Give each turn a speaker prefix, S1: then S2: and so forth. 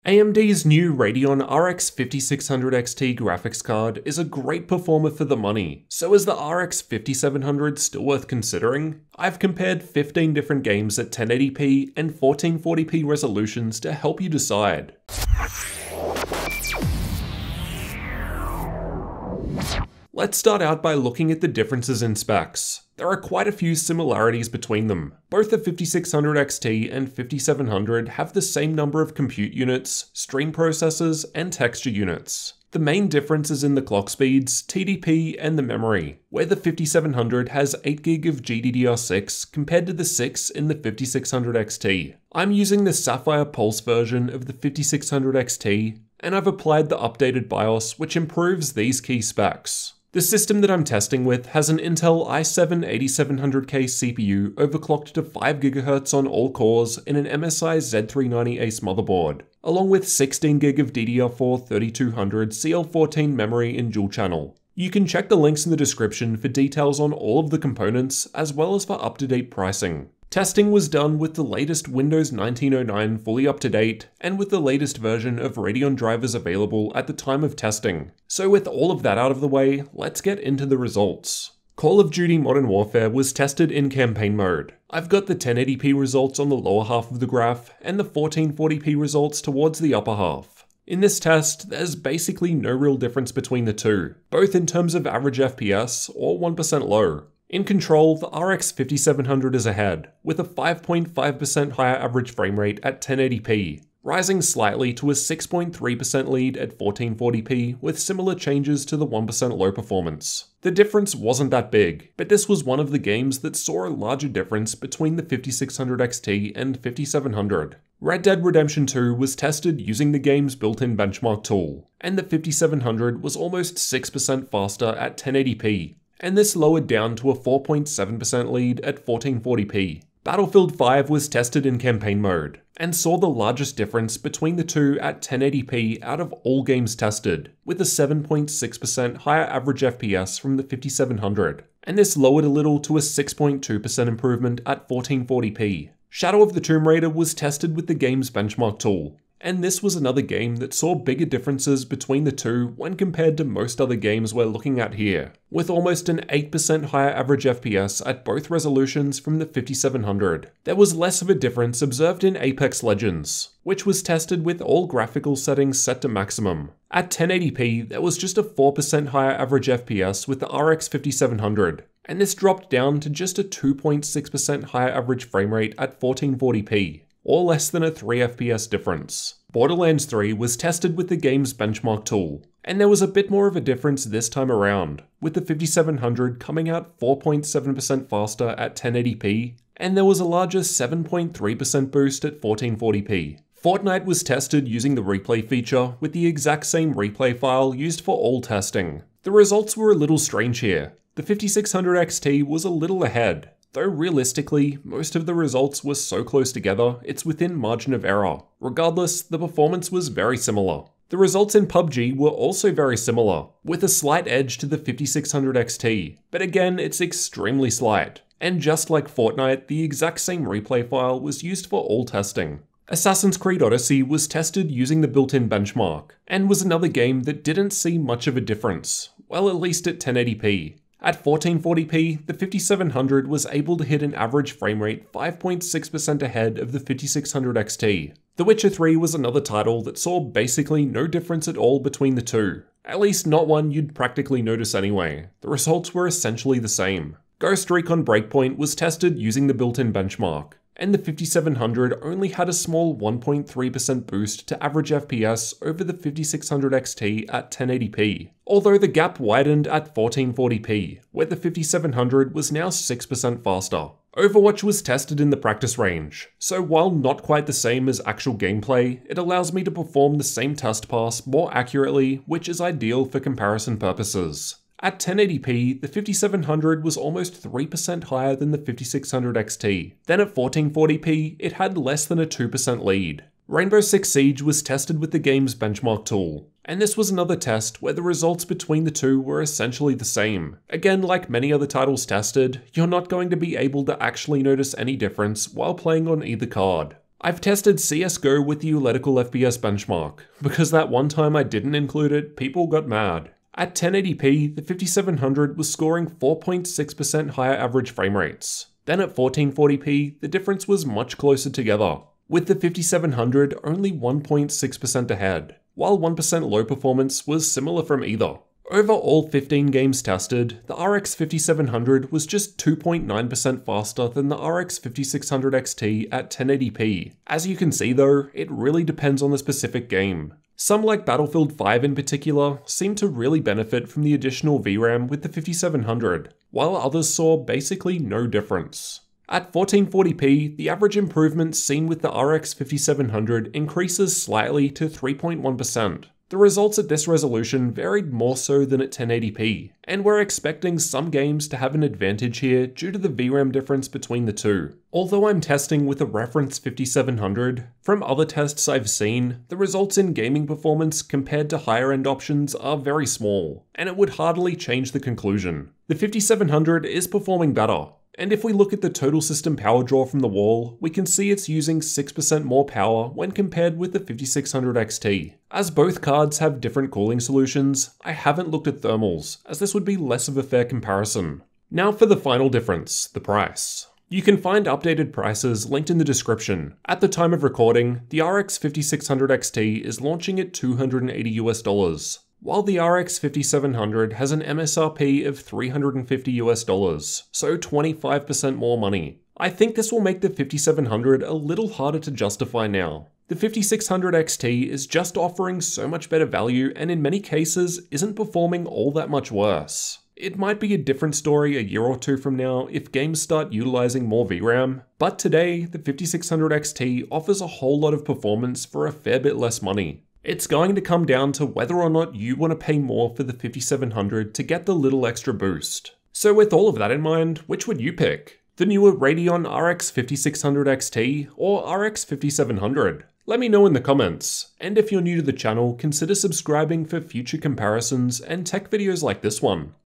S1: AMD's new Radeon RX 5600 XT graphics card is a great performer for the money, so is the RX 5700 still worth considering? I've compared 15 different games at 1080p and 1440p resolutions to help you decide. Let's start out by looking at the differences in specs. There are quite a few similarities between them. Both the 5600 XT and 5700 have the same number of compute units, stream processors, and texture units. The main difference is in the clock speeds, TDP, and the memory, where the 5700 has 8GB of GDDR6 compared to the 6 in the 5600 XT. I'm using the SAPPHIRE Pulse version of the 5600 XT, and I've applied the updated BIOS, which improves these key specs. The system that I'm testing with has an Intel i7-8700K CPU overclocked to 5GHz on all cores in an MSI Z390 Ace motherboard, along with 16GB of DDR4 3200 CL14 memory in dual channel. You can check the links in the description for details on all of the components, as well as for up-to-date pricing. Testing was done with the latest Windows 1909 fully up to date, and with the latest version of Radeon drivers available at the time of testing. So with all of that out of the way, let's get into the results. Call of Duty Modern Warfare was tested in campaign mode. I've got the 1080p results on the lower half of the graph, and the 1440p results towards the upper half. In this test, there's basically no real difference between the two, both in terms of average FPS or 1% low. In Control, the RX 5700 is ahead, with a 5.5% higher average frame rate at 1080p, rising slightly to a 6.3% lead at 1440p with similar changes to the 1% low performance. The difference wasn't that big, but this was one of the games that saw a larger difference between the 5600 XT and 5700. Red Dead Redemption 2 was tested using the game's built-in benchmark tool, and the 5700 was almost 6% faster at 1080p. And this lowered down to a 4.7% lead at 1440p. Battlefield 5 was tested in campaign mode, and saw the largest difference between the two at 1080p out of all games tested, with a 7.6% higher average FPS from the 5700, and this lowered a little to a 6.2% improvement at 1440p. Shadow of the Tomb Raider was tested with the game's benchmark tool, and this was another game that saw bigger differences between the two when compared to most other games we're looking at here, with almost an 8% higher average FPS at both resolutions from the 5700. There was less of a difference observed in Apex Legends, which was tested with all graphical settings set to maximum. At 1080p, there was just a 4% higher average FPS with the RX 5700, and this dropped down to just a 2.6% higher average frame rate at 1440p. Or less than a 3 FPS difference. Borderlands 3 was tested with the game's benchmark tool, and there was a bit more of a difference this time around, with the 5700 coming out 4.7% faster at 1080p, and there was a larger 7.3% boost at 1440p. Fortnite was tested using the replay feature with the exact same replay file used for all testing. The results were a little strange here. The 5600 XT was a little ahead, though realistically, most of the results were so close together, it's within margin of error. Regardless, the performance was very similar. The results in PUBG were also very similar, with a slight edge to the 5600 XT, but again, it's extremely slight. And just like Fortnite, the exact same replay file was used for all testing. Assassin's Creed Odyssey was tested using the built-in benchmark, and was another game that didn't see much of a difference, well, at least at 1080p. At 1440p, the 5700 was able to hit an average frame rate 5.6% ahead of the 5600 XT. The Witcher 3 was another title that saw basically no difference at all between the two. At least not one you'd practically notice anyway. The results were essentially the same. Ghost Recon Breakpoint was tested using the built-in benchmark, and the 5700 only had a small 1.3% boost to average FPS over the 5600 XT at 1080p, although the gap widened at 1440p, where the 5700 was now 6% faster. Overwatch was tested in the practice range, so while not quite the same as actual gameplay, it allows me to perform the same test pass more accurately, which is ideal for comparison purposes. At 1080p, the 5700 was almost 3% higher than the 5600 XT. Then at 1440p, it had less than a 2% lead. Rainbow Six Siege was tested with the game's benchmark tool, and this was another test where the results between the two were essentially the same. Again, like many other titles tested, you're not going to be able to actually notice any difference while playing on either card. I've tested CSGO with the Euletical FPS benchmark, because that one time I didn't include it, people got mad. At 1080p, the 5700 was scoring 4.6% higher average frame rates. Then at 1440p, the difference was much closer together, with the 5700 only 1.6% ahead, while 1% low performance was similar from either. Over all 15 games tested, the RX 5700 was just 2.9% faster than the RX 5600 XT at 1080p. As you can see though, it really depends on the specific game. Some like Battlefield 5 in particular seem to really benefit from the additional VRAM with the 5700, while others saw basically no difference. At 1440p, the average improvement seen with the RX 5700 increases slightly to 3.1%. The results at this resolution varied more so than at 1080p, and we're expecting some games to have an advantage here due to the VRAM difference between the two. Although I'm testing with a reference 5700, from other tests I've seen, the results in gaming performance compared to higher end options are very small, and it would hardly change the conclusion. The 5700 is performing better, and if we look at the total system power draw from the wall, we can see it's using 6% more power when compared with the 5600 XT. As both cards have different cooling solutions, I haven't looked at thermals, as this would be less of a fair comparison. Now for the final difference, the price. You can find updated prices linked in the description. At the time of recording, the RX 5600 XT is launching at $280 US, while the RX 5700 has an MSRP of $350 US, so 25% more money. I think this will make the 5700 a little harder to justify now. The 5600 XT is just offering so much better value and in many cases isn't performing all that much worse. It might be a different story a year or two from now if games start utilizing more VRAM, but today the 5600 XT offers a whole lot of performance for a fair bit less money. It's going to come down to whether or not you want to pay more for the 5700 to get the little extra boost. So with all of that in mind, which would you pick? The newer Radeon RX 5600 XT or RX 5700? Let me know in the comments. And if you're new to the channel, consider subscribing for future comparisons and tech videos like this one.